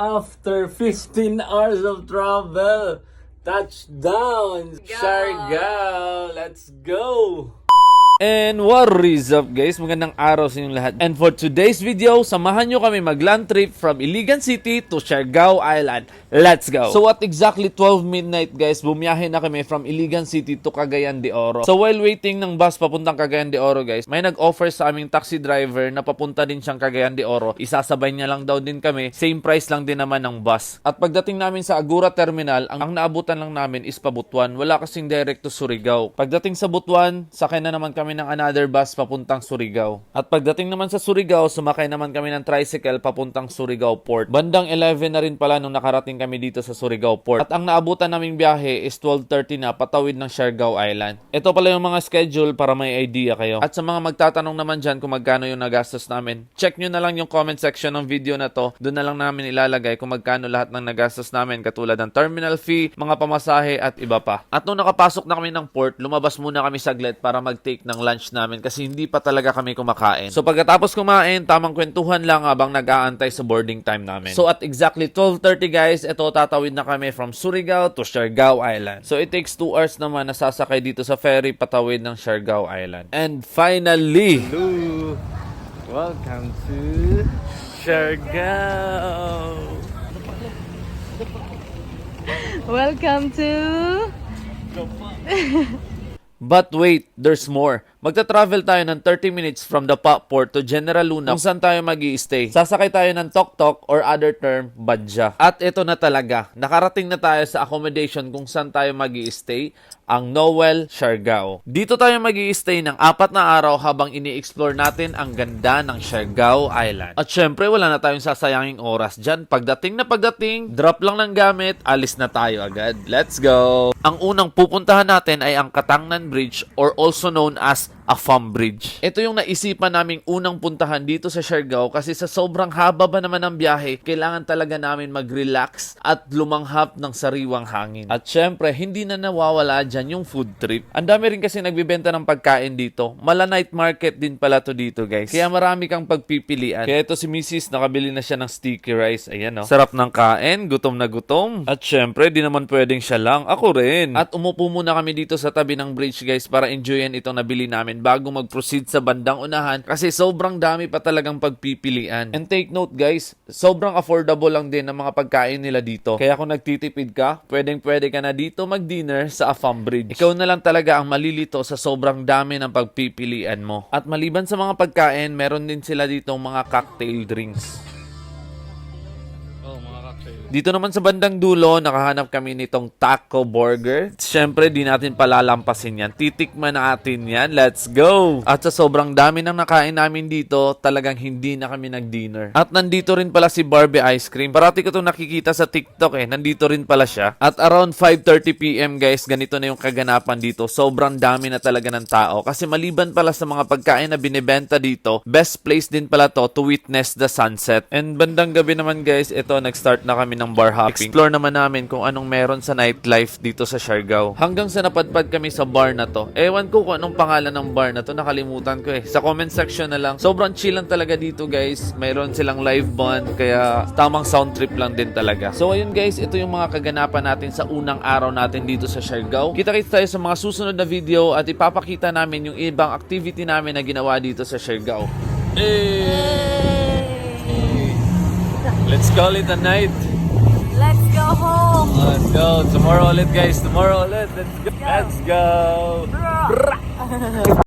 after 15 hours of travel, touchdown, Siargao! Let's go! And what is up guys? Magandang araw sa inyong lahat. And for today's video, samahan nyo kami mag-land trip from Iligan City to Siargao Island. Let's go! So at exactly 12 midnight guys, bumiyahe na kami from Iligan City to Cagayan de Oro. So while waiting ng bus papuntang Cagayan de Oro guys, may nag-offer sa aming taxi driver na papunta din siyang Cagayan de Oro. Isasabay niya lang daw din kami. Same price lang din naman ng bus. At pagdating namin sa Agura Terminal, ang naabutan lang namin is pa Butuan. Wala kasing direct to Surigao. Pagdating sa Butuan, sakay na naman kami ng another bus papuntang Surigao. At pagdating naman sa Surigao, sumakay naman kami ng tricycle papuntang Surigao Port. Bandang 11 na rin pala nung nakarating kami dito sa Surigao Port. At ang naabutan naming biyahe is 12:30 na patawid ng Siargao Island. Ito pala yung mga schedule para may idea kayo. At sa mga magtatanong naman dyan kung magkano yung nagastos namin, check nyo na lang yung comment section ng video na to. Doon na lang namin ilalagay kung magkano lahat ng nagastos namin, katulad ng terminal fee, mga pamasahe at iba pa. At nung nakapasok na kami ng port, lumabas muna kami saglit para mag-take ng lunch namin kasi hindi pa talaga kami kumakain. So pagkatapos kumain, tamang kwentuhan lang habang nag-aantay sa boarding time namin. So at exactly 12:30 guys, ito tatawid na kami from Surigao to Siargao Island. So it takes 2 hours naman na sasakay dito sa ferry patawid ng Siargao Island. And finally, hello! Welcome to Siargao! Welcome to... But wait, there's more. Magta-travel tayo ng 30 minutes from the Port to General Luna kung saan tayo mag-i-stay. Sasakay tayo ng Tok-Tok or other term, Badja. At ito na talaga, nakarating na tayo sa accommodation kung saan tayo mag-i-stay, ang Noel Siargao. Dito tayo mag-i-stay ng 4 na araw habang ini-explore natin ang ganda ng Siargao Island. At syempre, wala na tayong sasayanging oras dyan. Pagdating, drop lang ng gamit, alis na tayo agad. Let's go! Ang unang pupuntahan natin ay ang Katangnan Bridge or also known as Afam Bridge. Ito yung naisipan naming unang puntahan dito sa Siargao kasi sa sobrang haba ba naman ng biyahe, kailangan talaga namin mag-relax at lumanghap ng sariwang hangin. At syempre, hindi na nawawala dyan yung food trip. Ang dami rin kasi nagbibenta ng pagkain dito. Mala night market din pala to dito guys. Kaya marami kang pagpipilian. Kaya ito si Mrs. nakabili na siya ng sticky rice. Ayan o. Sarap ng kain, gutom na gutom. At syempre, di naman pwedeng siya lang. Ako rin. At umupo muna kami dito sa tabi ng bridge guys para enjoyin itong nabili namin bago mag-proceed sa bandang unahan kasi sobrang dami pa talagang pagpipilian. And take note guys, sobrang affordable lang din ang mga pagkain nila dito. Kaya kung nagtitipid ka, pwede ka na dito mag-dinner sa Afam Bridge. Ikaw na lang talaga ang malilito sa sobrang dami ng pagpipilian mo. At maliban sa mga pagkain, meron din sila dito mga cocktail drinks. Dito naman sa bandang dulo, nakahanap kami nitong taco burger. Siyempre, di natin palalampasin yan. Titikman natin yan. Let's go! At sa sobrang dami ng nakain namin dito, talagang hindi na kami nag-dinner. At nandito rin pala si Barbie Ice Cream. Parati ko itong nakikita sa TikTok Nandito rin pala siya. At around 5:30 PM guys, ganito na yung kaganapan dito. Sobrang dami na talaga ng tao. Kasi maliban pala sa mga pagkain na binibenta dito, best place din pala to witness the sunset. And bandang gabi naman guys, ito, nag-start na kami ng bar hopping. Explore naman namin kung anong meron sa nightlife dito sa Siargao. Hanggang sa napadpad kami sa bar na to. Ewan ko kung anong pangalan ng bar na to, nakalimutan ko Sa comment section na lang. Sobrang chill lang talaga dito guys. Mayroon silang live band, kaya tamang sound trip lang din talaga. So ayun guys, ito yung mga kaganapan natin sa unang araw natin dito sa Siargao. Kita-kits tayo sa mga susunod na video at ipapakita namin yung ibang activity namin na ginawa dito sa Siargao. Let's call it a night. Let's go home! Let's go. Tomorrow ulit guys. Tomorrow ulit. Let's go. Let's go.